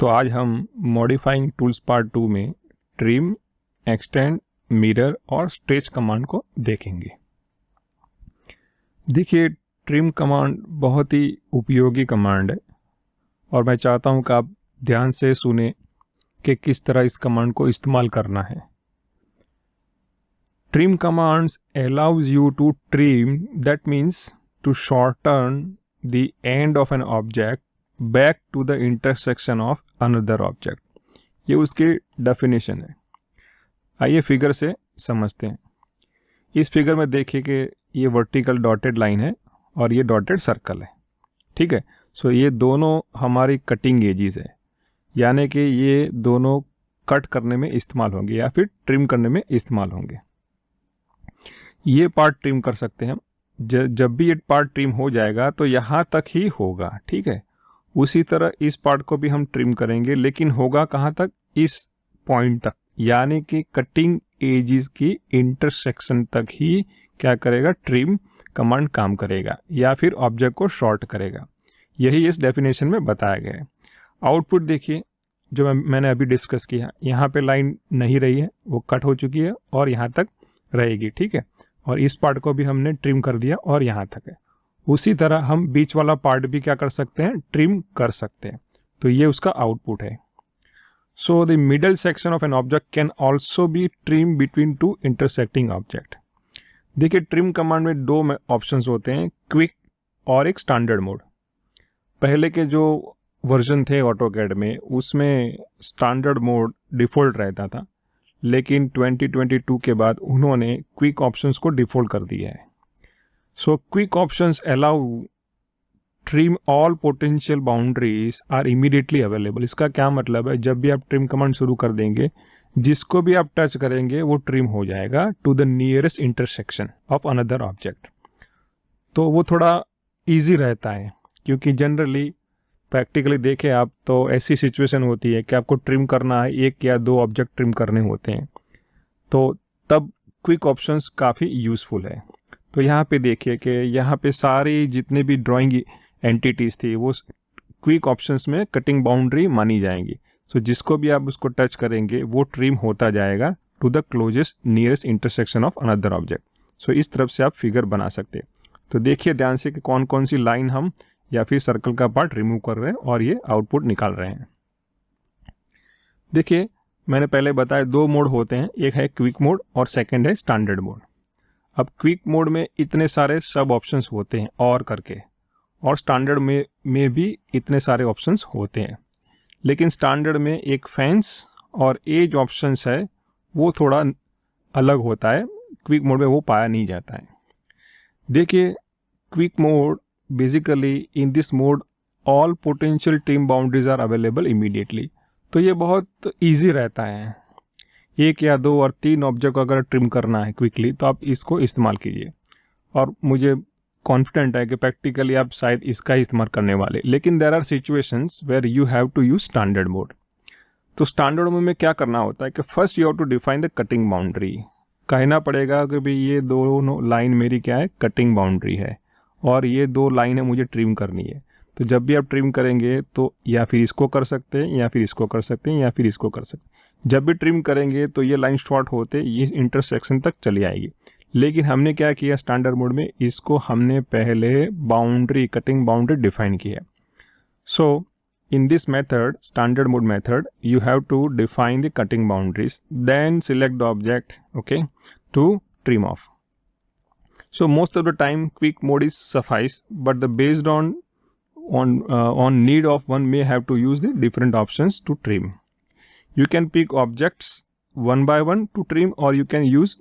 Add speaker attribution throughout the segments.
Speaker 1: तो आज हम मॉडिफाइंग टूल्स पार्ट 2 में ट्रिम, एक्सटेंड, मिरर और स्ट्रेच कमांड को देखेंगे। देखिए, ट्रिम कमांड बहुत ही उपयोगी कमांड है और मैं चाहता हूं कि आप ध्यान से सुने कि किस तरह इस कमांड को इस्तेमाल करना है। Trim commands allows you to trim, that means to shorten the end of an object back to the intersection of another object। ये उसकी डेफिनेशन है। आइए फिगर से समझते हैं। इस फिगर में देखिए कि ये वर्टिकल डॉटेड लाइन है और ये डॉटेड सर्कल है, ठीक है। सो ये दोनों हमारी कटिंग एजेस है, यानी कि ये दोनों कट करने में इस्तेमाल होंगे या फिर ट्रिम करने में इस्तेमाल होंगे। ये पार्ट ट्रिम कर सकते हैं हम। जब भी ये पार्ट ट्रिम हो जाएगा तो यहाँ तक ही होगा, ठीक है। उसी तरह इस पार्ट को भी हम ट्रिम करेंगे, लेकिन होगा कहाँ तक? इस पॉइंट तक, यानी कि कटिंग एजेस की इंटरसेक्शन तक ही क्या करेगा? ट्रिम कमांड काम करेगा या फिर ऑब्जेक्ट को शॉर्ट करेगा। यही इस डेफिनेशन में बताया गया है। आउटपुट देखिए, जो मैंने अभी डिस्कस किया, यहाँ पे लाइन नहीं रही है, वो कट हो चुकी है और यहाँ तक रहेगी, ठीक है। और इस पार्ट को भी हमने ट्रिम कर दिया और यहाँ तक है। उसी तरह हम बीच वाला पार्ट भी क्या कर सकते हैं? ट्रिम कर सकते हैं। तो ये उसका आउटपुट है। So the middle section of an object can also be trim between two intersecting object. देखिए, ट्रिम कमांड में दो ऑप्शंस होते हैं, क्विक और एक स्टैंडर्ड मोड। पहले के जो वर्जन थे ऑटोकैड में, उसमें स्टैंडर्ड मोड डिफ़ॉल्ट रहता था, लेकिन 2022 के बाद उन्होंने क्विक ऑप्शंस को डिफ़ॉल्ट कर दिया है। So quick options allow trim all potential boundaries are immediately available. इसका क्या मतलब है? जब भी आप ट्रिम कमांड शुरू कर देंगे, जिसको भी आप टच करेंगे वो ट्रिम हो जाएगा to the nearest intersection of another object. तो वो थोड़ा ईजी रहता है, क्योंकि जनरली प्रैक्टिकली देखें आप तो ऐसी सिचुएशन होती है कि आपको ट्रिम करना है, एक या दो ऑब्जेक्ट ट्रिम करने होते हैं, तो तब क्विक ऑप्शंस काफ़ी यूज़फुल है। तो यहाँ पे देखिए कि यहाँ पे सारी जितने भी ड्राइंग एंटिटीज़ थी वो क्विक ऑप्शंस में कटिंग बाउंड्री मानी जाएंगी। सो जिसको भी आप उसको टच करेंगे वो ट्रिम होता जाएगा to the closest nearest intersection of another object. So इस तरफ से आप फिगर बना सकते हैं। तो देखिए ध्यान से कि कौन कौन सी लाइन हम या फिर सर्कल का पार्ट रिमूव कर रहे हैं और ये आउटपुट निकाल रहे हैं। देखिए, मैंने पहले बताया दो मोड होते हैं, एक है क्विक मोड और सेकंड है स्टैंडर्ड मोड। अब क्विक मोड में इतने सारे सब ऑप्शंस होते हैं और करके, और स्टैंडर्ड में भी इतने सारे ऑप्शंस होते हैं, लेकिन स्टैंडर्ड में एक फेंस और एज ऑप्शंस है, वो थोड़ा अलग होता है, क्विक मोड में वो पाया नहीं जाता है। देखिए, quick mode basically in this mode all potential trim boundaries are available immediately. तो ये बहुत ईजी रहता है। एक या दो और तीन ऑब्जेक्ट को अगर ट्रिम करना है क्विकली तो आप इसको इस्तेमाल कीजिए, और मुझे कॉन्फिडेंट है कि प्रैक्टिकली आप शायद इसका ही इस्तेमाल करने वाले। लेकिन there are situations where you have to use standard mode. तो स्टैंडर्ड मोड में क्या करना होता है कि first you have to define the cutting boundary. कहना पड़ेगा कि भाई ये दोनों लाइन मेरी क्या है? कटिंग बाउंड्री है, और ये दो लाइन है मुझे ट्रिम करनी है। तो जब भी आप ट्रिम करेंगे तो या फिर इसको कर सकते हैं या फिर इसको कर सकते हैं या फिर इसको कर सकते हैं। जब भी ट्रिम करेंगे तो ये लाइन शॉर्ट होते ये इंटरसेक्शन तक चली आएगी। लेकिन हमने क्या किया स्टैंडर्ड मोड में? इसको हमने पहले बाउंड्री, कटिंग बाउंड्री डिफाइन की है। सो in this method, standard mode method, you have to define the cutting boundaries, then select the object, okay, to trim off. So most of the time quick mode is suffice, but the based on need of one may have to use the different options to trim. You can pick objects one by one to trim, or you can use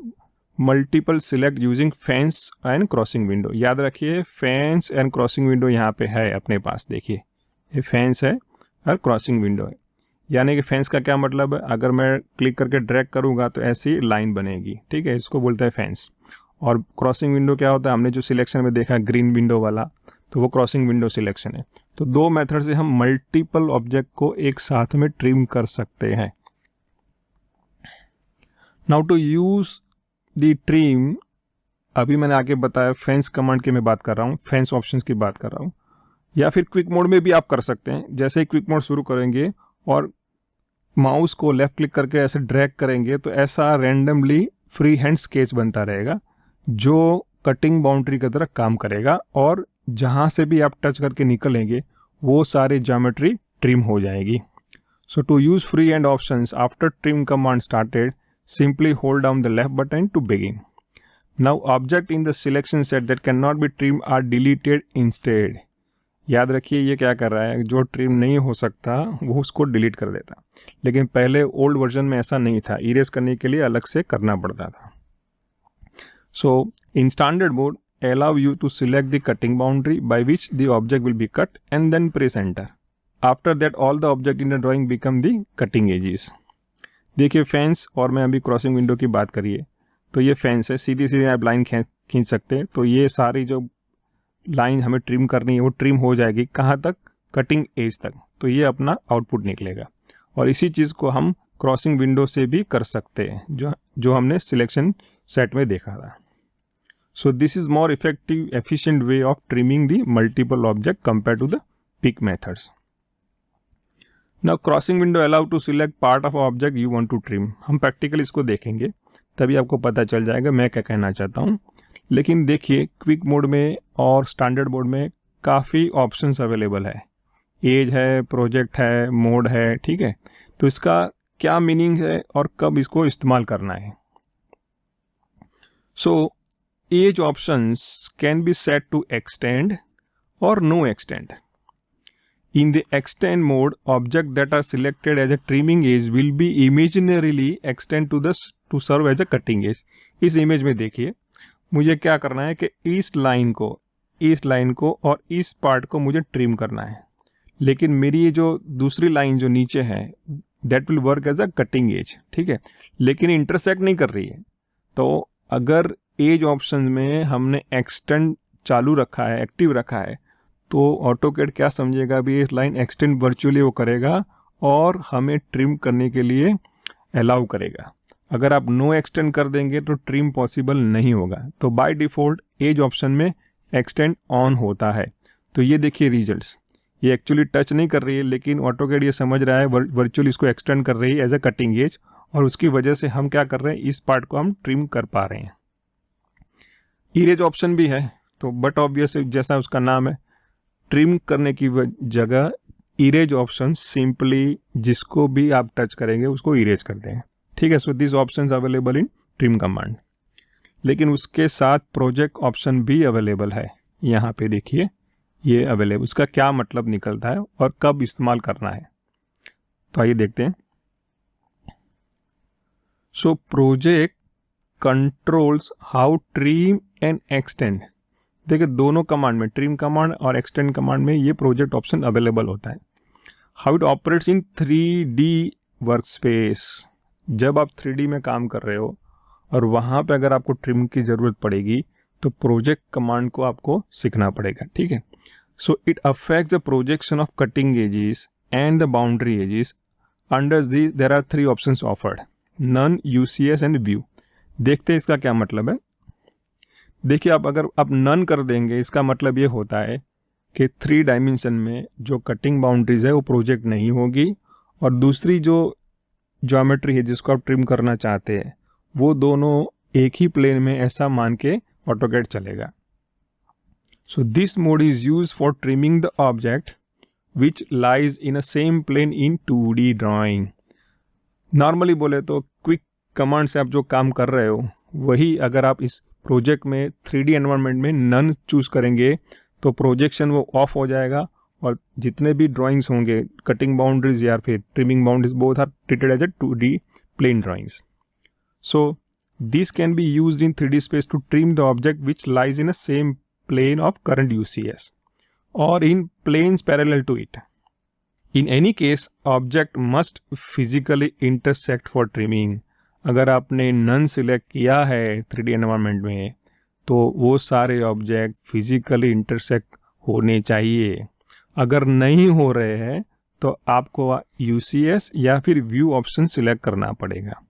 Speaker 1: multiple select using fence and crossing window. याद रखिए, fence and crossing window यहाँ पे है अपने पास। देखिए, ये fence है और क्रॉसिंग विंडो है। यानी कि फेंस का क्या मतलब है? अगर मैं क्लिक करके ड्रैग करूंगा तो ऐसी लाइन बनेगी, ठीक है, इसको बोलते हैं फेंस। और क्रॉसिंग विंडो क्या होता है? हमने जो सिलेक्शन में देखा ग्रीन विंडो वाला, तो वो क्रॉसिंग विंडो सिलेक्शन है। तो दो मेथड से हम मल्टीपल ऑब्जेक्ट को एक साथ में ट्रिम कर सकते हैं। Now to use the trim, अभी मैंने आगे बताया फेंस कमांड की मैं बात कर रहा हूँ, फेंस ऑप्शंस की बात कर रहा हूँ, या फिर क्विक मोड में भी आप कर सकते हैं। जैसे ही क्विक मोड शुरू करेंगे और माउस को लेफ्ट क्लिक करके ऐसे ड्रैग करेंगे तो ऐसा रैंडमली फ्री हैंड स्केच बनता रहेगा जो कटिंग बाउंड्री की तरह काम करेगा, और जहाँ से भी आप टच करके निकलेंगे वो सारे ज्योमेट्री ट्रिम हो जाएगी. So to use freehand options after trim command started, simply hold down the left button to begin. Now object in the selection set that cannot be trimmed are deleted instead. याद रखिए ये क्या कर रहा है, जो ट्रिम नहीं हो सकता वो उसको डिलीट कर देता. लेकिन पहले ओल्ड वर्जन में ऐसा नहीं था, इरेज करने के लिए अलग से करना पड़ता था. So in standard mode, allow you to select the cutting boundary by which the object will be cut and then press enter. After that all the object in the drawing become the cutting edges. देखिए fence, और मैं अभी crossing window की बात करिए तो ये fence है, सीधी सीधी आप लाइन खींच सकते हैं. तो ये सारी जो लाइन हमें ट्रिम करनी है वो ट्रिम हो जाएगी कहाँ तक, कटिंग एज तक. तो ये अपना आउटपुट निकलेगा. और इसी चीज़ को हम क्रॉसिंग विंडो से भी कर सकते हैं जो हमने सिलेक्शन सेट में देखा था. So this is more effective, efficient way of trimming the multiple object compared to the pick methods. Now crossing window allow to select part of object you want to trim. हम practical इसको देखेंगे तभी आपको पता चल जाएगा मैं क्या कहना चाहता हूँ. लेकिन देखिए क्विक मोड में और स्टैंडर्ड मोड में काफ़ी ऑप्शंस अवेलेबल है. एज है, प्रोजेक्ट है, मोड है, ठीक है. तो इसका क्या मीनिंग है और कब इसको इस्तेमाल करना है. So age options can be set to extend or no extend. In the extend mode, objects that are selected as a trimming edge will be imaginarily extend to serve as a cutting edge. इस image में देखिए मुझे क्या करना है कि इस line को और इस पार्ट को मुझे ट्रिम करना है. लेकिन मेरी ये जो दूसरी लाइन जो नीचे है that will work as a cutting edge, ठीक है. लेकिन इंटरसेक्ट नहीं कर रही है. तो अगर एज ऑप्शन में हमने एक्सटेंड चालू रखा है, एक्टिव रखा है, तो ऑटोकैड क्या समझेगा भी इस लाइन एक्सटेंड वर्चुअली वो करेगा और हमें ट्रिम करने के लिए अलाउ करेगा. अगर आप नो एक्सटेंड कर देंगे तो ट्रिम पॉसिबल नहीं होगा. तो बाय डिफ़ॉल्ट एज ऑप्शन में एक्सटेंड ऑन होता है. तो ये देखिए रिजल्ट्स, ये एक्चुअली टच नहीं कर रही है लेकिन ऑटोकैड ये समझ रहा है वर्चुअली इसको एक्सटेंड कर रही है एज अ कटिंग एज, और उसकी वजह से हम क्या कर रहे हैं, इस पार्ट को हम ट्रिम कर पा रहे हैं. इरेज ऑप्शन भी है तो बट ऑब्वियस जैसा उसका नाम है, ट्रिम करने की जगह इरेज ऑप्शन सिंपली जिसको भी आप टच करेंगे उसको इरेज करते हैं, ठीक है. So this option available in trim command. लेकिन उसके साथ प्रोजेक्ट ऑप्शन भी अवेलेबल है. यहाँ पे देखिए ये अवेलेबल, उसका क्या मतलब निकलता है और कब इस्तेमाल करना है. तो आइए देखते हैं. So project controls how trim and extend. देखिए दोनों कमांड में, ट्रिम कमांड और एक्सटेंड कमांड में ये प्रोजेक्ट ऑप्शन अवेलेबल होता है. How it operates in 3D work space. जब आप 3D में काम कर रहे हो और वहाँ पे अगर आपको ट्रिम की ज़रूरत पड़ेगी तो प्रोजेक्ट कमांड को आपको सीखना पड़ेगा, ठीक है. So it affects the projection of cutting edges and the boundary edges. Under this there are 3 options offered, none, UCS and view. देखते हैं इसका क्या मतलब है. देखिए अगर आप नन कर देंगे इसका मतलब ये होता है कि 3 डायमेंशन में जो कटिंग बाउंड्रीज है वो प्रोजेक्ट नहीं होगी, और दूसरी जो ज्योमेट्री है जिसको आप ट्रिम करना चाहते हैं वो दोनों एक ही प्लेन में ऐसा मान के ऑटोकैड चलेगा. So this mode is use for trimming the object which lies in a same plane in 2D drawing. Normally बोले तो क्विक कमांड से आप जो काम कर रहे हो वही अगर आप इस प्रोजेक्ट में 3D एनवायरनमेंट में नन चूज करेंगे तो प्रोजेक्शन वो ऑफ हो जाएगा, और जितने भी ड्राइंग्स होंगे कटिंग बाउंड्रीज या फिर trimming boundaries both are treated as a 2D plane drawings. So this can be used in 3D space to trim the object which lies in a same plane of current UCS or in planes parallel to it. In any case, object must physically intersect for trimming. अगर आपने none select किया है 3D environment में तो वो सारे object physically intersect होने चाहिए. अगर नहीं हो रहे हैं तो आपको UCS या फिर व्यू ऑप्शन सिलेक्ट करना पड़ेगा,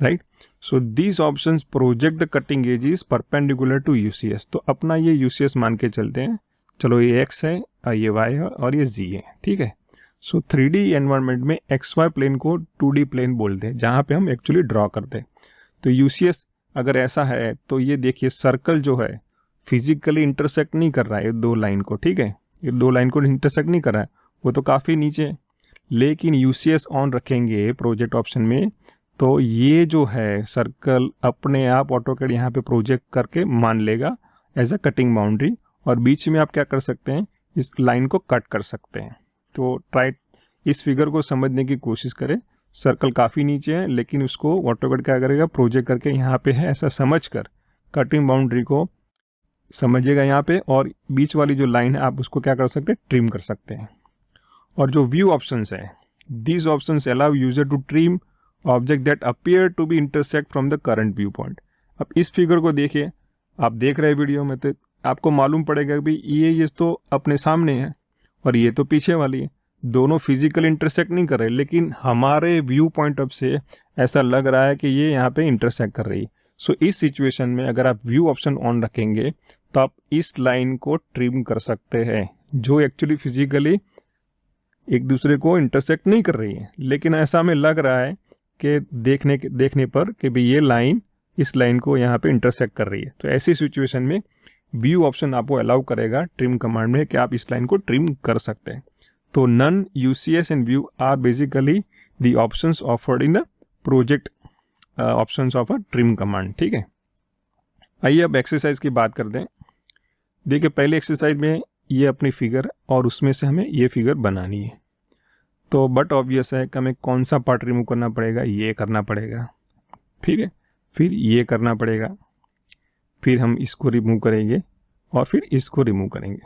Speaker 1: right. So this options project the cutting edges perpendicular to UCS. तो अपना ये UCS मान के चलते हैं. चलो ये X है, ये Y है और ये Z है, ठीक है. सो 3D एनवायरनमेंट में XY प्लेन को 2D प्लेन बोलते हैं, जहाँ पे हम एक्चुअली ड्रॉ करते हैं। तो UCS अगर ऐसा है तो ये देखिए सर्कल जो है फिजिकली इंटरसेक्ट नहीं कर रहा है ये दो लाइन को, ठीक है, ये दो लाइन को इंटरसेक्ट नहीं कर रहा है, वो तो काफ़ी नीचे है। लेकिन UCS ऑन रखेंगे प्रोजेक्ट ऑप्शन में तो ये जो है सर्कल अपने आप ऑटोकैड यहाँ पे प्रोजेक्ट करके मान लेगा एज अ कटिंग बाउंड्री, और बीच में आप क्या कर सकते हैं, इस लाइन को कट कर सकते हैं। तो ट्राई इस फिगर को समझने की कोशिश करें। सर्कल काफ़ी नीचे है लेकिन उसको ऑटोकैड क्या करेगा, प्रोजेक्ट करके यहाँ पे है ऐसा समझकर कटिंग बाउंड्री को समझिएगा यहाँ पे, और बीच वाली जो लाइन है आप उसको क्या कर सकते हैं, ट्रिम कर सकते हैं। और जो व्यू ऑप्शंस है, these options allow user to trim object that appear to be intersect from the current view point. अब इस फिगर को देखिए, आप देख रहे हैं वीडियो में तो आपको मालूम पड़ेगा कि ये तो अपने सामने है और ये तो पीछे वाली है, दोनों फिजिकल इंटरसेक्ट नहीं कर रहे, लेकिन हमारे व्यू पॉइंट ऑफ से ऐसा लग रहा है कि ये यहाँ पे इंटरसेक्ट कर रही है। सो इस सिचुएशन में अगर आप व्यू ऑप्शन ऑन रखेंगे तो आप इस लाइन को ट्रिम कर सकते हैं जो एक्चुअली फिजिकली एक दूसरे को इंटरसेक्ट नहीं कर रही है, लेकिन ऐसा हमें लग रहा है कि देखने पर कि भाई ये लाइन इस लाइन को यहाँ पे इंटरसेक्ट कर रही है। तो ऐसी सिचुएशन में व्यू ऑप्शन आपको अलाउ करेगा ट्रिम कमांड में कि आप इस लाइन को ट्रिम कर सकते हैं। तो none, UCS and view are basically the options offered in the project options of a trim command, ठीक है। आइए अब एक्सरसाइज की बात करते हैं। देखिए पहले एक्सरसाइज में ये अपनी फिगर और उसमें से हमें ये फिगर बनानी है, तो बट ऑब्वियस है कि हमें कौन सा पार्ट रिमूव करना पड़ेगा, ये करना पड़ेगा, ठीक है, फिर ये करना पड़ेगा, फिर हम इसको रिमूव करेंगे और फिर इसको रिमूव करेंगे।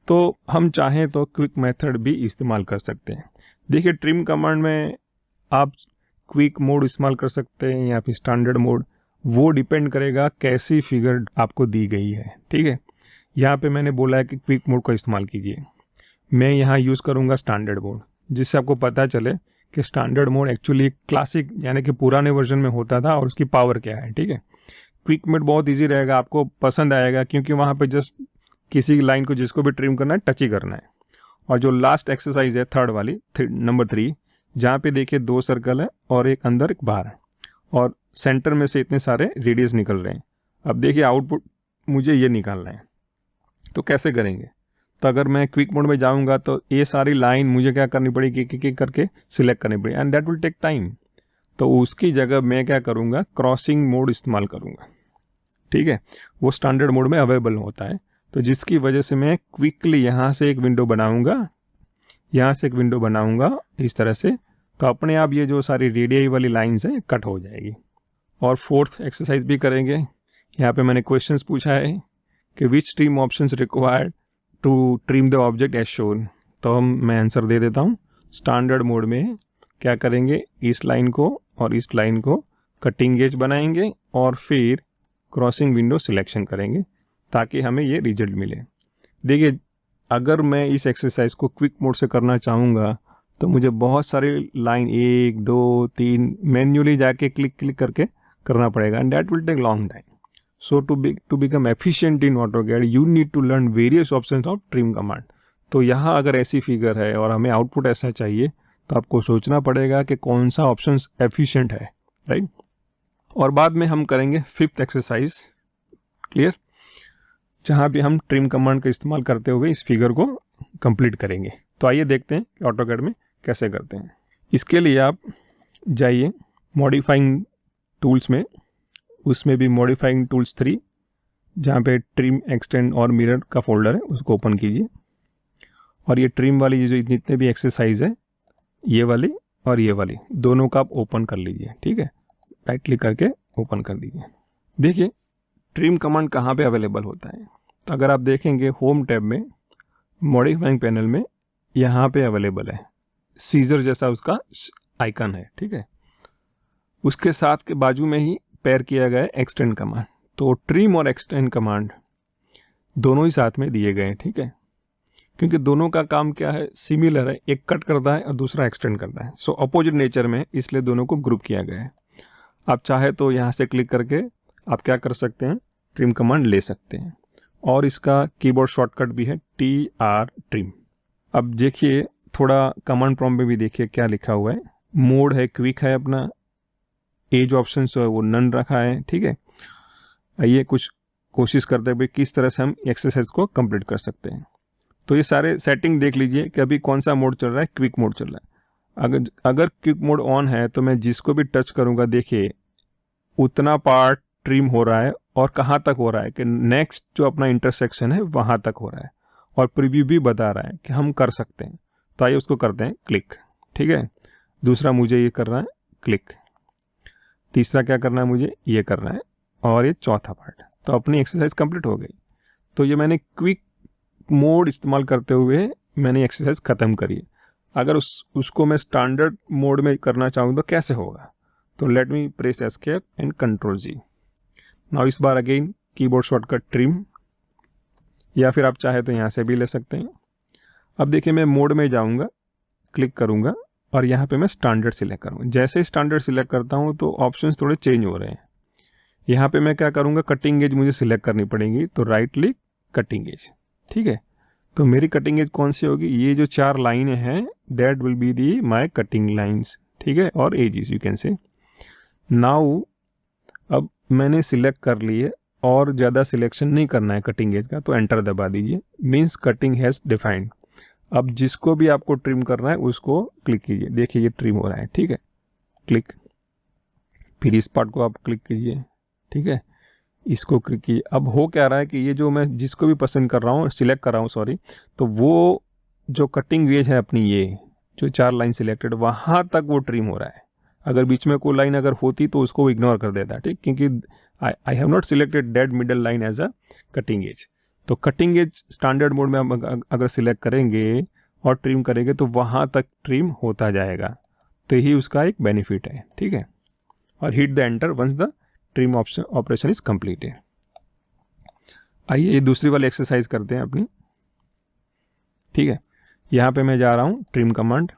Speaker 1: तो हम चाहें तो क्विक मेथड भी इस्तेमाल कर सकते हैं। देखिए ट्रिम कमांड में आप क्विक मोड इस्तेमाल कर सकते हैं या फिर स्टैंडर्ड मोड, वो डिपेंड करेगा कैसी फिगर आपको दी गई है, ठीक है। यहाँ पे मैंने बोला है कि क्विक मोड का इस्तेमाल कीजिए, मैं यहाँ यूज़ करूँगा स्टैंडर्ड मोड, जिससे आपको पता चले कि स्टैंडर्ड मोड एक्चुअली क्लासिक यानी कि पुराने वर्जन में होता था और उसकी पावर क्या है, ठीक है। क्विक मोड बहुत इजी रहेगा, आपको पसंद आएगा क्योंकि वहाँ पे जस्ट किसी लाइन को जिसको भी ट्रिम करना है टच ही करना है। और जो लास्ट एक्सरसाइज है थर्ड वाली, नंबर 3, जहाँ पे देखिए 2 सर्कल है और एक अंदर एक बाहर है और सेंटर में से इतने सारे रेडियस निकल रहे हैं। अब देखिए आउटपुट मुझे ये निकालना है, तो कैसे करेंगे। तो अगर मैं क्विक मोड में जाऊंगा तो ये सारी लाइन मुझे क्या करनी पड़ेगी, एक करके सिलेक्ट करनी पड़ेगी and that will take time. तो उसकी जगह मैं क्या करूंगा, क्रॉसिंग मोड इस्तेमाल करूंगा, ठीक है, वो स्टैंडर्ड मोड में अवेलेबल होता है। तो जिसकी वजह से मैं क्विकली यहाँ से एक विंडो बनाऊंगा, यहाँ से एक विंडो बनाऊंगा इस तरह से, तो अपने आप ये जो सारी रेडियस वाली लाइन्स हैं कट हो जाएगी। और फोर्थ एक्सरसाइज भी करेंगे। यहाँ पे मैंने क्वेश्चंस पूछा है कि which trim options required to trim the object as shown, तो मैं आंसर दे देता हूँ। स्टैंडर्ड मोड में क्या करेंगे, इस लाइन को और इस लाइन को कटिंग एज बनाएंगे और फिर क्रॉसिंग विंडो सिलेक्शन करेंगे ताकि हमें ये रिजल्ट मिले। देखिए अगर मैं इस एक्सरसाइज को क्विक मोड से करना चाहूँगा तो मुझे बहुत सारी लाइन 1 2 3 मैन्युअली जाके क्लिक करके करना पड़ेगा and that will take long time. So to become efficient in AutoCAD you need to learn various options of trim command. तो यहाँ अगर ऐसी फिगर है और हमें आउटपुट ऐसा चाहिए तो आपको सोचना पड़ेगा कि कौन सा ऑप्शन एफिशिएंट है, राइट। और बाद में हम करेंगे 5th एक्सरसाइज, क्लियर, जहाँ भी हम ट्रिम कमांड का इस्तेमाल करते हुए इस फिगर को कंप्लीट करेंगे। तो आइए देखते हैं कि ऑटोकैड में कैसे करते हैं। इसके लिए आप जाइए मॉडिफाइंग टूल्स में, उसमें भी मॉडिफाइंग टूल्स 3 जहाँ पे ट्रिम, एक्सटेंड और मिरर का फोल्डर है उसको ओपन कीजिए और ये ट्रिम वाली ये जो जितने भी एक्सरसाइज है ये वाली और ये वाली दोनों का आप ओपन कर लीजिए, ठीक है, राइट क्लिक करके ओपन कर दीजिए। देखिए ट्रिम कमांड कहाँ पे अवेलेबल होता है, तो अगर आप देखेंगे होम टैब में मॉडिफाइंग पैनल में यहाँ पे अवेलेबल है, सीजर जैसा उसका आइकन है, ठीक है। उसके साथ के बाजू में ही पेयर किया गया है एक्सटेंड कमांड। तो ट्रिम और एक्सटेंड कमांड दोनों ही साथ में दिए गए हैं, ठीक है, क्योंकि दोनों का काम क्या है, सिमिलर है, एक कट करता है और दूसरा एक्सटेंड करता है। सो अपोजिट नेचर में, इसलिए दोनों को ग्रुप किया गया है। आप चाहे तो यहाँ से क्लिक करके आप क्या कर सकते हैं, ट्रिम कमांड ले सकते हैं और इसका कीबोर्ड शॉर्टकट भी है TR ट्रिम। अब देखिए थोड़ा कमांड प्रॉम्प्ट में भी देखिए क्या लिखा हुआ है। मोड है क्विक है अपना, एज ऑप्शन जो है वो नन रखा है, ठीक है। आइए कुछ कोशिश करते हैं भाई किस तरह से हम एक्सरसाइज को कंप्लीट कर सकते हैं। तो ये सारे सेटिंग देख लीजिए कि अभी कौन सा मोड चल रहा है, क्विक मोड चल रहा है। अगर क्विक मोड ऑन है तो मैं जिसको भी टच करूंगा देखिए उतना पार्ट ट्रिम हो रहा है, और कहाँ तक हो रहा है कि नेक्स्ट जो अपना इंटरसेक्शन है वहाँ तक हो रहा है, और प्रीव्यू भी बता रहा है कि हम कर सकते हैं। तो आइए उसको करते हैं क्लिक, ठीक है। दूसरा मुझे ये करना है क्लिक, तीसरा क्या करना है मुझे ये करना है, और ये चौथा पार्ट। तो अपनी एक्सरसाइज कंप्लीट हो गई। तो ये मैंने क्विक मोड इस्तेमाल करते हुए मैंने एक्सरसाइज ख़त्म करी है। अगर उसको मैं स्टैंडर्ड मोड में करना चाहूँ तो कैसे होगा, तो let me press escape and control G. Now इस बार अगेन कीबोर्ड शॉर्टकट ट्रिम, या फिर आप चाहे तो यहाँ से भी ले सकते हैं। अब देखिए मैं मोड में जाऊँगा, क्लिक करूँगा और यहाँ पे मैं स्टैंडर्ड सिलेक्ट करूँगा। जैसे ही स्टैंडर्ड सिलेक्ट करता हूँ तो ऑप्शंस थोड़े चेंज हो रहे हैं। यहाँ पे मैं क्या करूँगा, कटिंग एज मुझे सिलेक्ट करनी पड़ेगी, तो राइट क्लिक कटिंग एज, ठीक है। तो मेरी कटिंग एज कौन सी होगी, ये जो 4 लाइनें हैं that will be the my cutting lines, ठीक है, और edges you can say. Now अब मैंने सिलेक्ट कर लिए और ज़्यादा सिलेक्शन नहीं करना है कटिंग एज का, तो एंटर दबा दीजिए, मीन्स कटिंग हैज़ डिफाइंड। अब जिसको भी आपको ट्रिम करना है उसको क्लिक कीजिए, देखिए ये ट्रिम हो रहा है, ठीक है, क्लिक। फिर इस पार्ट को आप क्लिक कीजिए, ठीक है, इसको क्लिक कीजिए। अब हो क्या रहा है कि ये जो मैं जिसको भी पसंद कर रहा हूँ, सिलेक्ट कर रहा हूँ सॉरी, तो वो जो कटिंग एज है अपनी, ये जो 4 लाइन सिलेक्टेड वहाँ तक वो ट्रिम हो रहा है। अगर बीच में कोई लाइन अगर होती तो उसको इग्नोर कर देता, ठीक, क्योंकि I have not selected that middle line as a cutting edge. तो कटिंग एज स्टैंडर्ड मोड में हम अगर सिलेक्ट करेंगे और ट्रिम करेंगे तो वहाँ तक ट्रिम होता जाएगा। तो यही उसका एक बेनिफिट है, ठीक है। और hit the enter once the trim operation is completed. आइए ये दूसरी वाली एक्सरसाइज करते हैं अपनी, ठीक है। यहाँ पे मैं जा रहा हूँ ट्रिम कमांड,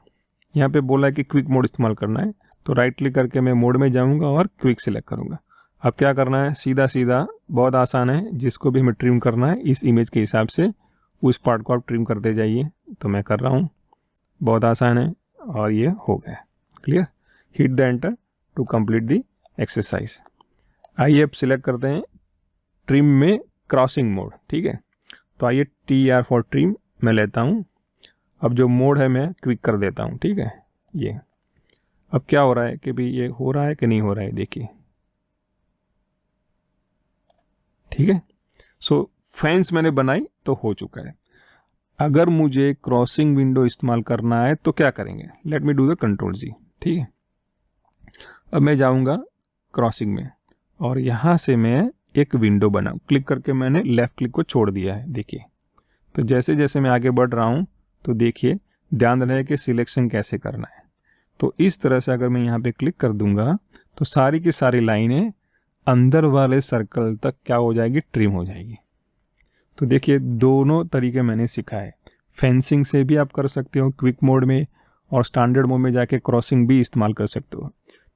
Speaker 1: यहाँ पे बोला है कि क्विक मोड इस्तेमाल करना है, तो राइट क्लिक करके मैं मोड में जाऊँगा और क्विक सिलेक्ट करूँगा। अब क्या करना है, सीधा सीधा बहुत आसान है, जिसको भी हमें ट्रिम करना है इस इमेज के हिसाब से उस पार्ट को आप ट्रिम करते जाइए। तो मैं कर रहा हूँ, बहुत आसान है, और ये हो गया clear. Hit the enter to complete the exercise. आइए अब सिलेक्ट करते हैं ट्रिम में क्रॉसिंग मोड, ठीक है। तो आइए TR फॉर ट्रिम मैं लेता हूँ। अब जो मोड है मैं क्विक कर देता हूँ, ठीक है। ये अब क्या हो रहा है कि भाई ये हो रहा है कि नहीं हो रहा है, देखिए, ठीक है। सो फैंस मैंने बनाई तो हो चुका है। अगर मुझे क्रॉसिंग विंडो इस्तेमाल करना है तो क्या करेंगे, let me do the control G, ठीक है। अब मैं जाऊँगा क्रॉसिंग में और यहाँ से मैं एक विंडो बनाऊँ, क्लिक करके मैंने लेफ़्ट क्लिक को छोड़ दिया है, देखिए। तो जैसे जैसे मैं आगे बढ़ रहा हूँ तो देखिए ध्यान रहे कि सिलेक्शन कैसे करना है। तो इस तरह से अगर मैं यहाँ पे क्लिक कर दूंगा तो सारी की सारी लाइनें अंदर वाले सर्कल तक क्या हो जाएगी, ट्रिम हो जाएगी। तो देखिए दोनों तरीके मैंने सिखाए, फेंसिंग से भी आप कर सकते हो क्विक मोड में, और स्टैंडर्ड मोड में जाके क्रॉसिंग भी इस्तेमाल कर सकते हो।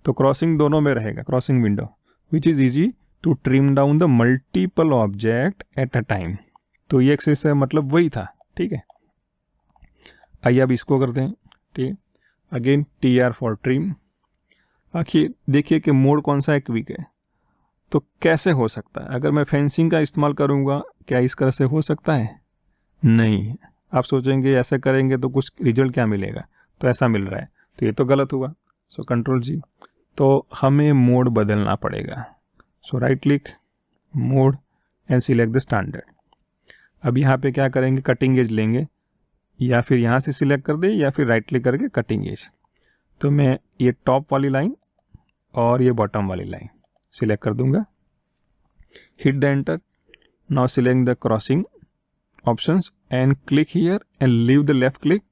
Speaker 1: तो क्रॉसिंग दोनों में रहेगा, crossing window which is easy to trim down the multiple object at a time. तो ये एक्सरसाइज मतलब वही था, ठीक है। आइए अब इसको करते हैं, ठीक है। Again TR for trim. आखिर देखिए कि मोड कौन सा है, क्विक है। तो कैसे हो सकता है, अगर मैं फेंसिंग का इस्तेमाल करूँगा क्या इस तरह से हो सकता है, नहीं। आप सोचेंगे ऐसा करेंगे तो कुछ रिजल्ट क्या मिलेगा, तो ऐसा मिल रहा है, तो ये तो गलत हुआ। सो कंट्रोल जी, तो हमें मोड बदलना पड़ेगा। So right click mode and select the standard. अब यहाँ पे क्या करेंगे, कटिंग एज लेंगे, या फिर यहाँ से सिलेक्ट कर दे या फिर राइट क्लिक करके कटिंग एज। तो मैं ये टॉप वाली लाइन और ये बॉटम वाली लाइन सिलेक्ट कर दूंगा, hit the enter. Now select the crossing options and click here and leave the left click,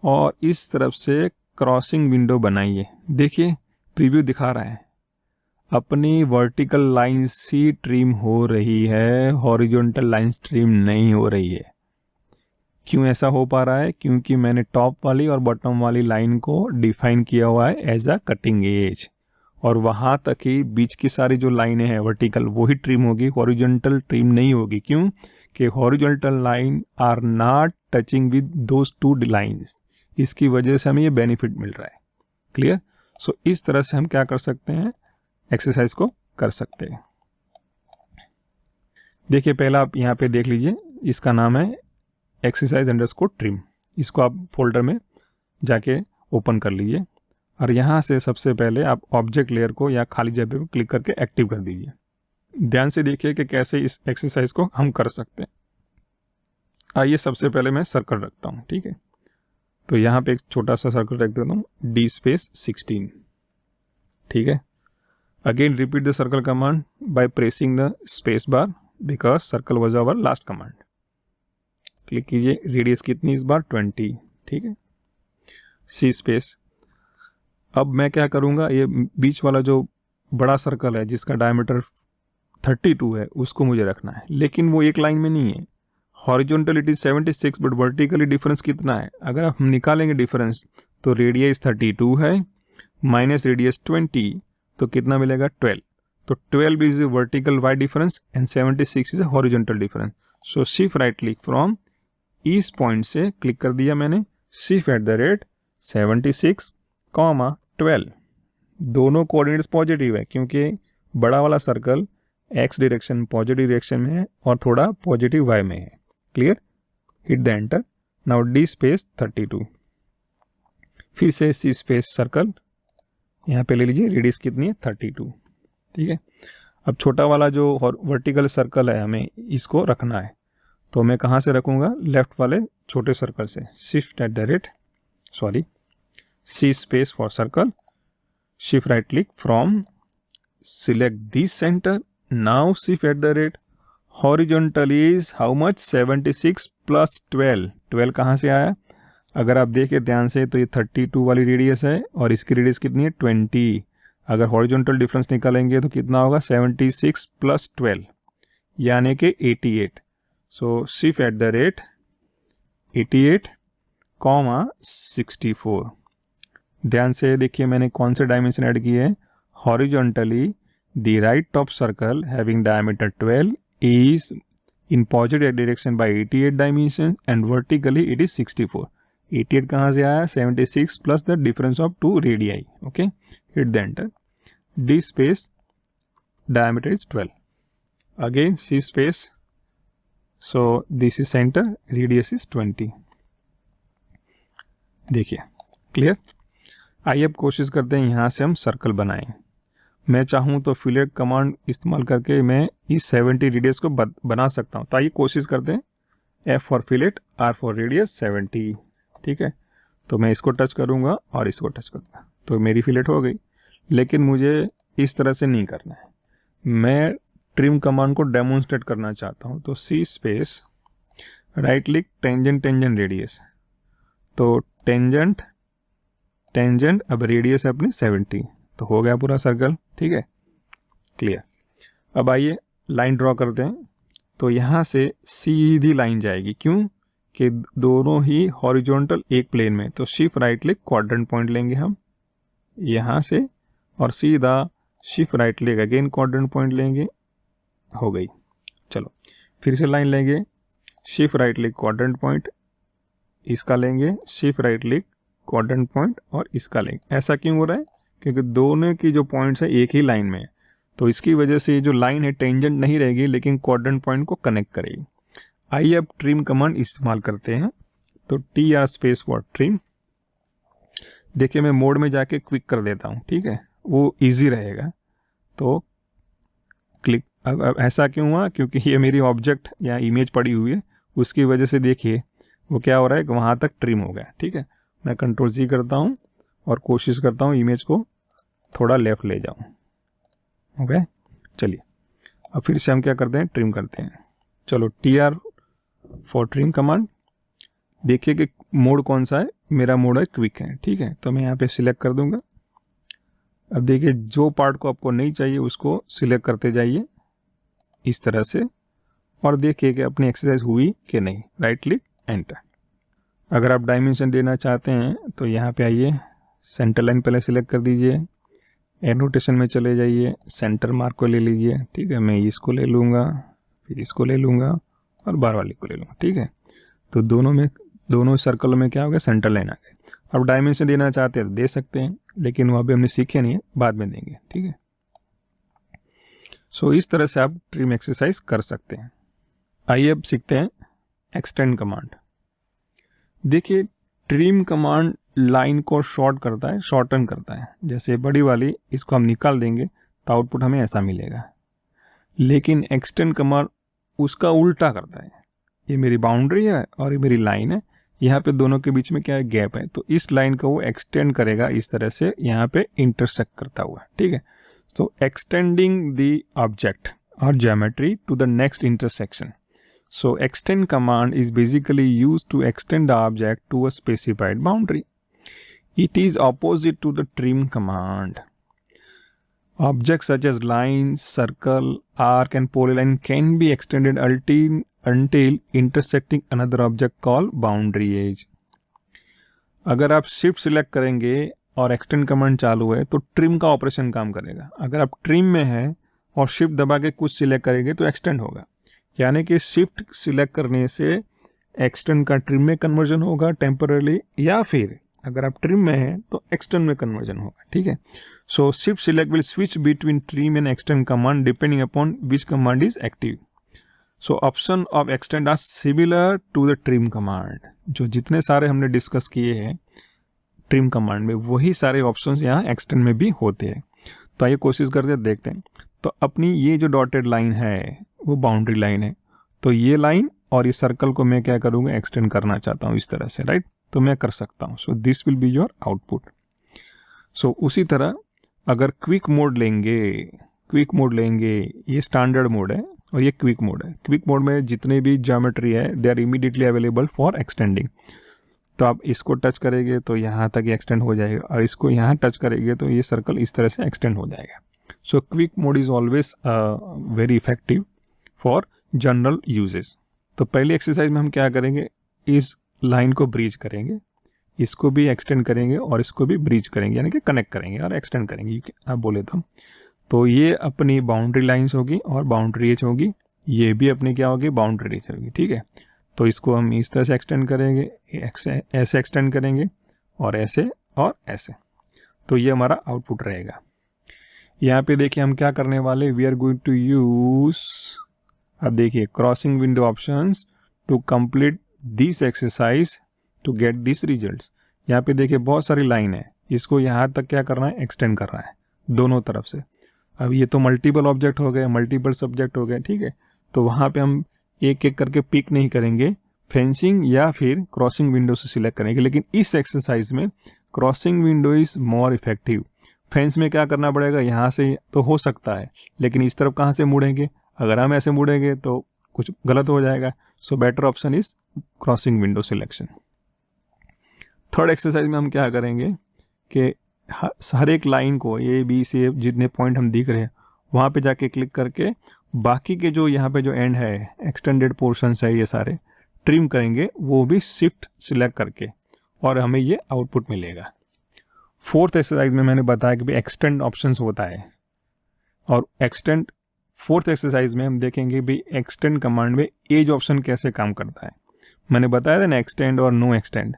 Speaker 1: और इस तरफ से क्रॉसिंग विंडो बनाइए। देखिए प्रीव्यू दिखा रहा है अपनी वर्टिकल लाइन सी ट्रिम हो रही है, हॉरिजॉन्टल लाइन ट्रिम नहीं हो रही है। क्यों ऐसा हो पा रहा है, क्योंकि मैंने टॉप वाली और बॉटम वाली लाइन को डिफाइन किया हुआ है एज अ कटिंग एज, और वहाँ तक ही बीच की सारी जो लाइनें हैं वर्टिकल वही ट्रिम होगी, हॉरिजॉन्टल ट्रिम नहीं होगी। क्यों कि horizontal line are not touching with those two lines, इसकी वजह से हमें ये बेनिफिट मिल रहा है। क्लियर? सो इस तरह से हम क्या कर सकते हैं, एक्सरसाइज को कर सकते हैं। देखिए पहला आप यहाँ पे देख लीजिए, इसका नाम है एक्सरसाइज अंडरस्कोर ट्रिम। इसको आप फोल्डर में जाके ओपन कर लीजिए और यहाँ से सबसे पहले आप ऑब्जेक्ट लेयर को या खाली जगह को क्लिक करके एक्टिव कर दीजिए। ध्यान से देखिए कि कैसे इस एक्सरसाइज को हम कर सकते हैं। आइए सबसे पहले मैं सर्कल रखता हूँ, ठीक है। तो यहाँ पे एक छोटा सा सर्कल रख देता हूँ, डी स्पेस 16, ठीक है। Again repeat the circle command by pressing the space bar because circle was our last command. Click कीजिए, रेडियस कितनी इस बार 20, ठीक है। C space. अब मैं क्या करूँगा, ये बीच वाला जो बड़ा सर्कल है जिसका डायमीटर 32 है उसको मुझे रखना है, लेकिन वो एक लाइन में नहीं है। Horizontal it is 76 but vertically difference कितना है, अगर हम निकालेंगे डिफरेंस तो रेडियस 32 है माइनस रेडियस 20 तो कितना मिलेगा 12। तो 12 is vertical y difference and 76 is horizontal difference. So shift right click from इस पॉइंट से क्लिक कर दिया मैंने, शिफ्ट एट द रेट 76, 12। दोनों कोऑर्डिनेट्स पॉजिटिव है क्योंकि बड़ा वाला circle x direction positive direction में है और थोड़ा पॉजिटिव वाई में है। Clear? Hit the enter. Now D space 32, फिर से सी स्पेस सर्कल यहाँ पे ले लीजिए, रेडियस कितनी है 32, ठीक है। अब छोटा वाला जो वर्टिकल सर्कल है हमें इसको रखना है, तो मैं कहाँ से रखूँगा, लेफ्ट वाले छोटे सर्कल से। Shift at the rate C space for circle, shift right click from select this center, now shift at the rate horizontal is how much 76 plus 12 कहाँ से आया, अगर आप देखें ध्यान से तो ये 32 वाली रेडियस है और इसकी रेडियस कितनी है 20। अगर हॉरिजॉन्टल डिफरेंस निकालेंगे तो कितना होगा 76 प्लस 12 यानी कि 88। सो शिफ्ट एट द रेट 88, 64। ध्यान से देखिए मैंने कौन से डायमेंशन ऐड किए हैं। Horizontally, the right top circle having diameter 12 is in positive direction by 88 dimensions and vertically it is 64. 88 कहाँ से आया, 76 plus the difference of 2 radii. Okay, hit the enter. D space diameter is 12. Again C space. So this is center, radius is 20. देखिए clear. आइए अब कोशिश करते हैं यहाँ से हम सर्कल बनाएं। मैं चाहूँ तो फिलेट कमांड इस्तेमाल करके मैं इस 70 रेडियस को बना सकता हूँ। तो आइए कोशिश करते हैं। F for fillet, R for radius 70, ठीक है। तो मैं इसको टच करूँगा और इसको टच करूँगा तो मेरी फिलेट हो गई, लेकिन मुझे इस तरह से नहीं करना है। मैं ट्रिम कमांड को डेमोन्स्ट्रेट करना चाहता हूँ। तो C space right click tangent radius, तो टेंजेंट अब रेडियस है अपनी 70, तो हो गया पूरा सर्कल, ठीक है। क्लियर। अब आइए लाइन ड्रॉ करते हैं। तो यहाँ से सीधी लाइन जाएगी, क्यों कि दोनों ही हॉरिजॉन्टल एक प्लेन में। तो shift right click quadrant point लेंगे हम यहाँ से और सीधा shift right click again quadrant point लेंगे, हो गई। चलो फिर से लाइन लेंगे, shift right click quadrant point, इसका लेंगे, shift right click quadrant point और इसका लेंगे। ऐसा क्यों हो रहा है, क्योंकि दोनों की जो पॉइंट्स है एक ही लाइन में है, तो इसकी वजह से ये जो लाइन है टेंजेंट नहीं रहेगी लेकिन क्वाड्रेंट पॉइंट को कनेक्ट करेगी। आइए अब ट्रिम कमांड इस्तेमाल करते हैं। तो TR स्पेस फॉर ट्रिम। देखिए मैं मोड में जाके क्विक कर देता हूँ, ठीक है, वो इजी रहेगा। तो क्लिक, अब ऐसा क्यों हुआ, क्योंकि ये मेरी ऑब्जेक्ट या इमेज पड़ी हुई है, उसकी वजह से देखिए वो क्या हो रहा है कि वहाँ तक ट्रिम हो गया, ठीक है। मैं कंट्रोल C करता हूँ और कोशिश करता हूँ इमेज को थोड़ा लेफ्ट ले जाऊँ, ओके। चलिए अब फिर से हम क्या करते हैं, ट्रिम करते हैं। चलो TR फॉर ट्रिम कमांड। देखिए कि मोड कौन सा है, मेरा मोड है क्विक है, ठीक है। तो मैं यहाँ पे सिलेक्ट कर दूंगा। अब देखिए जो पार्ट को आपको नहीं चाहिए उसको सिलेक्ट करते जाइए इस तरह से और देखिए कि अपनी एक्सरसाइज हुई कि नहीं। Right click enter. अगर आप डायमेंशन देना चाहते हैं तो यहाँ पे आइए, सेंटर लाइन पहले सिलेक्ट कर दीजिए, एनोटेशन में चले जाइए, सेंटर मार्क को ले लीजिए, ठीक है। मैं इसको ले लूँगा, फिर इसको ले लूँगा और बार वाले को ले लूँगा, ठीक है। तो दोनों में दोनों सर्कल में क्या हो गया, सेंटर लाइन आ गई। अब डायमेंशन देना चाहते हैं तो दे सकते हैं, लेकिन वो अभी हमने सीखे नहीं है, बाद में देंगे, ठीक है। सो इस तरह से आप ट्रिम एक्सरसाइज कर सकते हैं। आइए अब सीखते हैं एक्सटेंड कमांड। देखिए, ट्रिम कमांड लाइन को शॉर्ट करता है, शॉर्टन करता है। जैसे बड़ी वाली, इसको हम निकाल देंगे तो आउटपुट हमें ऐसा मिलेगा। लेकिन एक्सटेंड कमांड उसका उल्टा करता है। ये मेरी बाउंड्री है और ये मेरी लाइन है, यहाँ पे दोनों के बीच में क्या है, गैप है, तो इस लाइन को वो एक्सटेंड करेगा इस तरह से, यहाँ पे इंटरसेक्ट करता हुआ, ठीक है। So extending the object or geometry to the next intersection. So extend command is basically used to extend the object to a specified boundary. It is opposite to the trim command. Objects such as lines, circle, arc and polyline can be extended until intersecting another object called boundary edge. अगर आप shift select करेंगे और extend command चालू है तो trim का operation काम करेगा। अगर आप ट्रिम में हैं और शिफ्ट दबा के कुछ सिलेक्ट करेंगे तो एक्सटेंड होगा। यानी कि शिफ्ट सिलेक्ट करने से एक्सटेंड का ट्रिम में कन्वर्जन होगा टेम्पररी, या फिर अगर आप ट्रिम में हैं तो एक्सटेंड में कन्वर्जन होगा, ठीक है। So shift select will switch between trim and extend command depending upon which command is active. So option of extend are similar to the trim command. जो जितने सारे हमने डिस्कस किए हैं ट्रिम कमांड में, वही सारे ऑप्शंस यहाँ एक्सटेंड में भी होते हैं। तो आइए कोशिश करते हैं, देखते हैं। तो अपनी ये जो डॉटेड लाइन है वो बाउंड्री लाइन है, तो ये लाइन और ये सर्कल को मैं क्या करूँगा, एक्सटेंड करना चाहता हूँ इस तरह से, राइट। तो मैं कर सकता हूँ। So this will be your output. So उसी तरह अगर क्विक मोड लेंगे, ये स्टैंडर्ड मोड है और ये क्विक मोड है। क्विक मोड में जितने भी ज्योमेट्री है they are immediately available for extending. तो आप इसको टच करेंगे तो यहाँ तक ये एक्सटेंड हो जाएगा, और इसको यहाँ टच करेंगे तो ये सर्कल इस तरह से एक्सटेंड हो जाएगा। So quick mode is always very effective for general uses. तो पहली एक्सरसाइज में हम क्या करेंगे, इस लाइन को ब्रीच करेंगे, इसको भी एक्सटेंड करेंगे और इसको भी ब्रीच करेंगे, यानी कि कनेक्ट करेंगे और एक्सटेंड करेंगे, आप बोले तो ये अपनी बाउंड्री लाइन्स होगी और बाउंड्री एज होगी। ये भी अपनी क्या होगी, बाउंड्री एज होगी, ठीक है। तो इसको हम इस तरह से एक्सटेंड करेंगे, ऐसे एक्सटेंड करेंगे और ऐसे और ऐसे। तो ये हमारा आउटपुट रहेगा। यहाँ पे देखिए हम क्या करने वाले, we are going to use, अब देखिए, crossing window options to complete this exercise to get this results. यहाँ पे देखिए बहुत सारी लाइन है, इसको यहाँ तक क्या करना है, एक्सटेंड करना है दोनों तरफ से। अब ये तो मल्टीपल ऑब्जेक्ट हो गए, मल्टीपल सब्जेक्ट हो गए, ठीक है। तो वहाँ पे हम एक एक करके पिक नहीं करेंगे, फेंसिंग या फिर क्रॉसिंग विंडो से सिलेक्ट करेंगे। लेकिन इस एक्सरसाइज में crossing window is more effective. Fence में क्या करना पड़ेगा, यहाँ से तो हो सकता है, लेकिन इस तरफ कहाँ से मुड़ेंगे, अगर हम ऐसे मुड़ेंगे तो कुछ गलत हो जाएगा। So better option is crossing window selection. Third exercise में हम क्या करेंगे कि हर एक लाइन को ए बी सी जितने पॉइंट हम दिख रहे हैं वहाँ पे जाके क्लिक करके बाकी के जो यहाँ पे जो एंड है, एक्सटेंडेड पोर्शंस है, ये सारे ट्रिम करेंगे, वो भी शिफ्ट सिलेक्ट करके, और हमें ये आउटपुट मिलेगा। फोर्थ एक्सरसाइज में मैंने बताया कि भाई एक्सटेंड ऑप्शंस होता है, और एक्सटेंड फोर्थ एक्सरसाइज में हम देखेंगे भी एक्सटेंड कमांड में एज ऑप्शन कैसे काम करता है। मैंने बताया था ना एक्सटेंड और नो एक्सटेंड।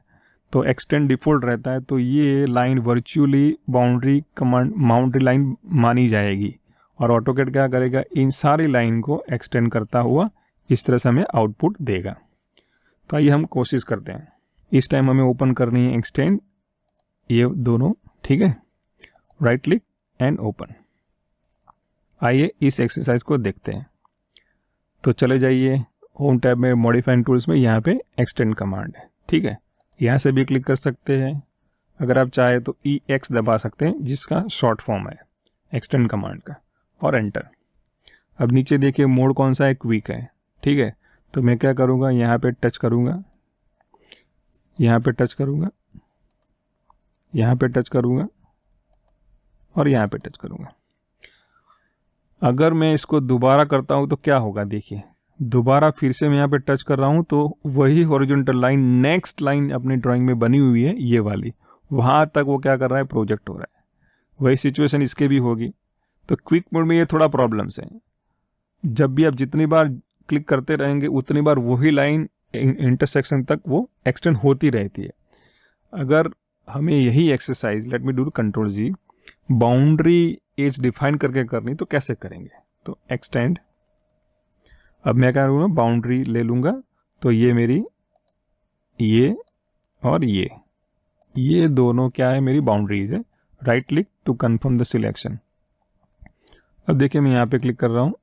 Speaker 1: तो एक्सटेंड डिफॉल्ट रहता है, तो ये लाइन वर्चुअली बाउंड्री लाइन मानी जाएगी, और ऑटोकैड क्या करेगा, इन सारी लाइन को एक्सटेंड करता हुआ इस तरह से हमें आउटपुट देगा। तो आइए हम कोशिश करते हैं। इस टाइम हमें ओपन करनी है एक्सटेंड, ये दोनों, ठीक है, राइट क्लिक एंड ओपन। आइए इस एक्सरसाइज को देखते हैं। तो चले जाइए होम टैब में, मॉडिफाइंग टूल्स में, यहाँ पे एक्सटेंड कमांड है, ठीक है। यहाँ से भी क्लिक कर सकते हैं, अगर आप चाहे तो EX दबा सकते हैं, जिसका शॉर्ट फॉर्म है एक्सटेंड कमांड का, और एंटर। अब नीचे देखिए मोड कौन सा है, क्विक है, ठीक है। तो मैं क्या करूँगा, यहाँ पे टच करूँगा, यहाँ पे टच करूँगा, यहाँ पे टच करूँगा और यहाँ पे टच करूँगा। अगर मैं इसको दोबारा करता हूँ तो क्या होगा, देखिए दोबारा फिर से मैं यहाँ पे टच कर रहा हूँ तो वही हॉरिजॉन्टल लाइन, नेक्स्ट लाइन अपनी ड्राइंग में बनी हुई है ये वाली, वहाँ तक वो क्या कर रहा है, प्रोजेक्ट हो रहा है। वही सिचुएशन इसके भी होगी। तो क्विक मोड में ये थोड़ा प्रॉब्लम्स है, जब भी आप जितनी बार क्लिक करते रहेंगे उतनी बार वही लाइन इंटरसेक्शन तक वो एक्सटेंड होती रहती है। अगर हमें यही exercise, let me do control G, boundary edge define करके करनी तो कैसे करेंगे? तो एक्सटेंड, अब मैं क्या करूँगा, बाउंड्री ले लूँगा, तो ये मेरी ये और ये दोनों क्या है, मेरी बाउंड्रीज है। Right click to confirm the selection. अब देखिए मैं यहाँ पे क्लिक कर रहा हूँ,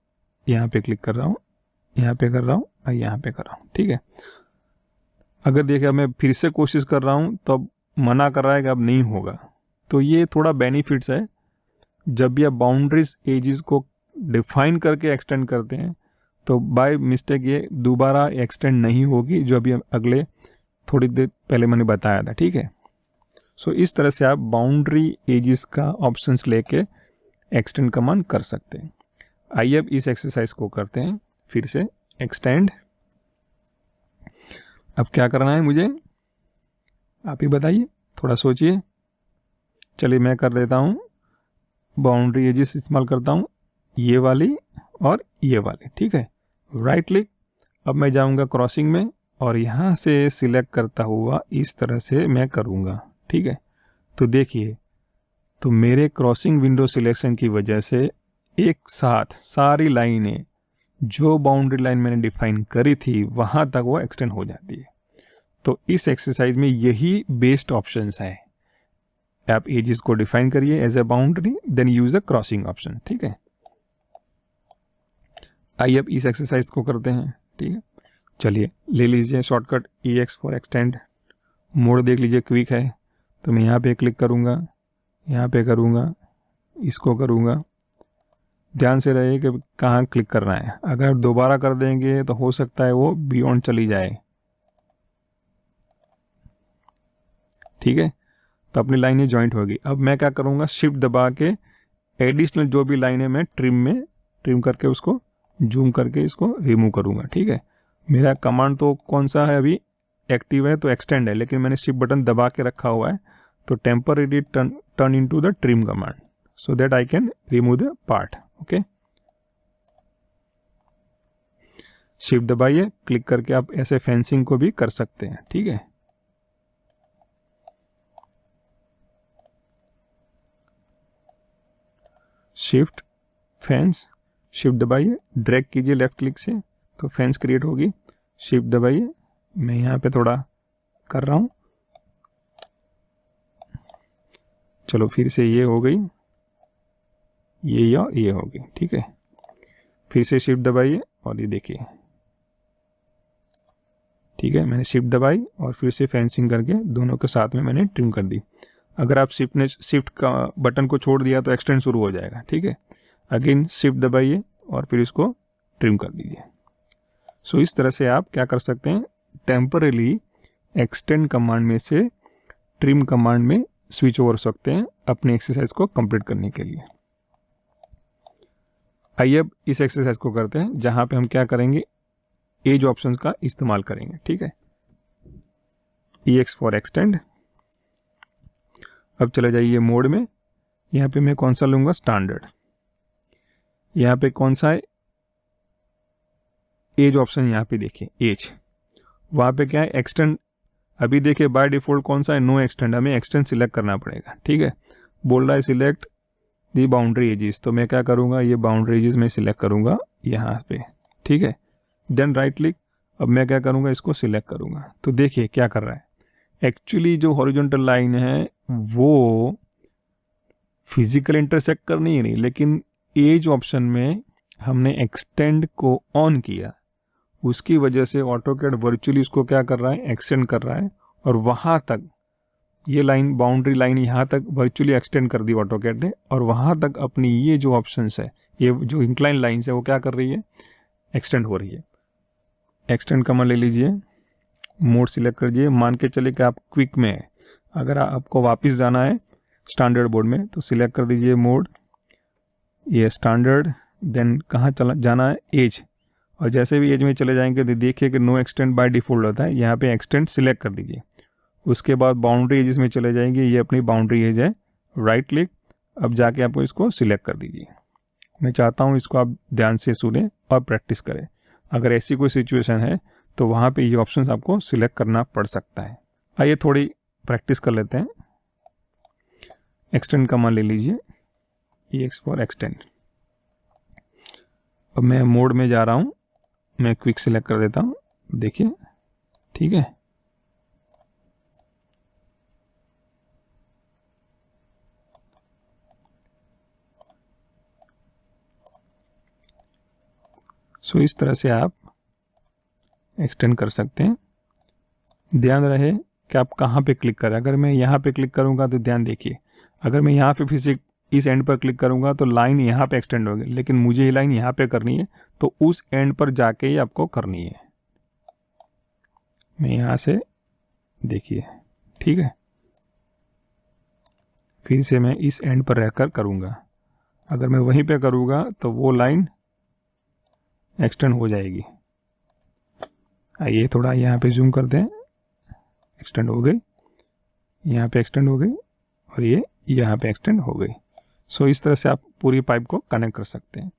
Speaker 1: यहाँ पे क्लिक कर रहा हूँ, यहाँ पे कर रहा हूँ और यहाँ पे कर रहा हूँ, ठीक है। अगर देखिए मैं फिर से कोशिश कर रहा हूँ तो अब मना कर रहा है कि अब नहीं होगा। तो ये थोड़ा बेनिफिट्स है, जब भी आप बाउंड्रीज एजेस को डिफाइन करके एक्सटेंड करते हैं तो बाय मिस्टेक ये दोबारा एक्सटेंड नहीं होगी, जो अभी अगले थोड़ी देर पहले मैंने बताया था, ठीक है। सो इस तरह से आप बाउंड्री एजेस का ऑप्शंस लेके एक्सटेंड कमांड कर सकते हैं। आइए अब इस एक्सरसाइज को करते हैं फिर से। एक्सटेंड, अब क्या करना है मुझे, आप ही बताइए, थोड़ा सोचिए। चलिए मैं कर देता हूँ, बाउंड्री एजेस इस्तेमाल करता हूँ, ये वाली और ये वाली, ठीक है। राइट क्लिक, अब मैं जाऊँगा क्रॉसिंग में और यहाँ से सिलेक्ट करता हुआ इस तरह से मैं करूँगा, ठीक है। तो देखिए, तो मेरे क्रॉसिंग विंडो सिलेक्शन की वजह से एक साथ सारी लाइनें, जो बाउंड्री लाइन मैंने डिफाइन करी थी वहाँ तक वो एक्सटेंड हो जाती है। तो इस एक्सरसाइज में यही बेस्ट ऑप्शंस है। आप एजेस को डिफाइन करिए as a boundary, then use a crossing option, ठीक है। आइए अब इस एक्सरसाइज को करते हैं, ठीक है। चलिए ले लीजिए shortcut EX for extend, mode देख लीजिए क्विक है, तो मैं यहाँ पे क्लिक करूँगा, यहाँ पे करूँगा, इसको करूँगा। ध्यान से रहिए कि कहाँ क्लिक करना है, अगर दोबारा कर देंगे तो हो सकता है वो बियॉन्ड चली जाए, ठीक है। तो अपनी लाइनें जॉइंट होगी। अब मैं क्या करूँगा, शिफ्ट दबा के एडिशनल जो भी लाइनें मैं ट्रिम करके उसको जूम करके इसको रिमूव करूँगा, ठीक है। मेरा कमांड तो कौन सा है, अभी एक्टिव है तो एक्सटेंड है, लेकिन मैंने शिफ्ट बटन दबा के रखा हुआ है, तो temporary turn into the trim command so that I can remove the part, okay. Shift दबाइए, क्लिक करके आप ऐसे फेंसिंग को भी कर सकते हैं, ठीक है। शिफ्ट फेंस, शिफ्ट दबाइए, ड्रैग कीजिए लेफ्ट क्लिक से तो फेंस क्रिएट होगी। शिफ्ट दबाइए, मैं यहाँ पे थोड़ा कर रहा हूँ, चलो फिर से ये हो गई, ये हो गई, ठीक है। फिर से शिफ्ट दबाइए और ये देखिए, ठीक है। मैंने शिफ्ट दबाई और फिर से फेंसिंग करके दोनों के साथ में मैंने ट्रिम कर दी। अगर आप शिफ्ट का बटन को छोड़ दिया तो एक्सटेंड शुरू हो जाएगा, ठीक है। अगेन शिफ्ट दबाइए और फिर इसको ट्रिम कर दीजिए। सो इस तरह से आप क्या कर सकते हैं, टेम्परली एक्सटेंड कमांड में से ट्रिम कमांड में स्विच ओवर सकते हैं अपने एक्सरसाइज को कंप्लीट करने के लिए। आइए अब इस एक्सरसाइज को करते हैं, जहां पे हम क्या करेंगे, एज ऑप्शंस का इस्तेमाल करेंगे, ठीक है। EX फॉर एक्सटेंड, अब चले जाइए मोड में, यहाँ पे मैं कौन सा लूँगा, स्टैंडर्ड। यहाँ पे कौन सा है, एज ऑप्शन, यहाँ पे देखिए एज, वहाँ पे क्या है, एक्सटेंड। अभी देखिए बाय डिफॉल्ट कौन सा है, नो एक्सटेंड, हमें एक्सटेंड सिलेक्ट करना पड़ेगा, ठीक है। बोल रहा है सिलेक्ट दी बाउंड्री एजेस, तो मैं क्या करूँगा, ये बाउंड्री एजेस में सिलेक्ट करूँगा यहाँ पे, ठीक है। देन राइट क्लिक, अब मैं क्या करूँगा, इसको सिलेक्ट करूँगा। तो देखिए क्या कर रहा है, एक्चुअली जो हॉरिजॉन्टल लाइन है वो फिजिकल इंटरसेक्ट कर नहीं रही, लेकिन एज ऑप्शन में हमने एक्सटेंड को ऑन किया, उसकी वजह से ऑटोकैड वर्चुअली उसको क्या कर रहा है, एक्सटेंड कर रहा है, और वहाँ तक ये लाइन, बाउंड्री लाइन यहाँ तक वर्चुअली एक्सटेंड कर दी ऑटोकैड ने, और वहाँ तक अपनी ये जो ऑप्शंस है, ये जो इंक्लाइन लाइन्स है वो क्या कर रही है, एक्सटेंड हो रही है। एक्सटेंड कमांड ले लीजिए, मोड सिलेक्ट कर लीजिए, मान के चले कि आप क्विक में है, अगर आपको वापस जाना है स्टैंडर्ड मोड में तो सिलेक्ट कर दीजिए मोड, ये स्टैंडर्ड, देन कहाँ चला जाना है, एज, और जैसे भी एज में चले जाएंगे तो देखिए कि नो एक्सटेंड बाय डिफॉल्ट होता है, यहाँ पे एक्सटेंड सिलेक्ट कर दीजिए। उसके बाद बाउंड्री एजेस में चले जाएंगे, ये अपनी बाउंड्री एज है, राइट क्लिक, अब जाके आपको इसको सिलेक्ट कर दीजिए। मैं चाहता हूँ इसको आप ध्यान से सुने और प्रैक्टिस करें। अगर ऐसी कोई सिचुएशन है तो वहाँ पे ये ऑप्शंस आपको सिलेक्ट करना पड़ सकता है। आइए थोड़ी प्रैक्टिस कर लेते हैं। एक्सटेंड कमांड ले लीजिए, EX फॉर एक्सटेंड। अब मैं मोड में जा रहा हूँ, मैं क्विक सिलेक्ट कर देता हूँ, देखिए ठीक है। सो इस तरह से आप एक्सटेंड कर सकते हैं। ध्यान रहे कि आप कहाँ पे क्लिक करें। अगर मैं यहाँ पे क्लिक करूँगा तो ध्यान देखिए, अगर मैं यहाँ पे फिर से इस एंड पर क्लिक करूँगा तो लाइन यहाँ पे एक्सटेंड होगी, लेकिन मुझे ये लाइन यहाँ पे करनी है तो उस एंड पर जाके ही आपको करनी है। मैं यहाँ से देखिए ठीक है, फिर से मैं इस एंड पर रहकर करूँगा। अगर मैं वहीं पे करूँगा तो वो लाइन एक्सटेंड हो जाएगी। आइए थोड़ा यहाँ पे जूम कर दें, एक्सटेंड हो गई, यहाँ पे एक्सटेंड हो गई और ये यहाँ पे एक्सटेंड हो गई। सो इस तरह से आप पूरी पाइप को कनेक्ट कर सकते हैं।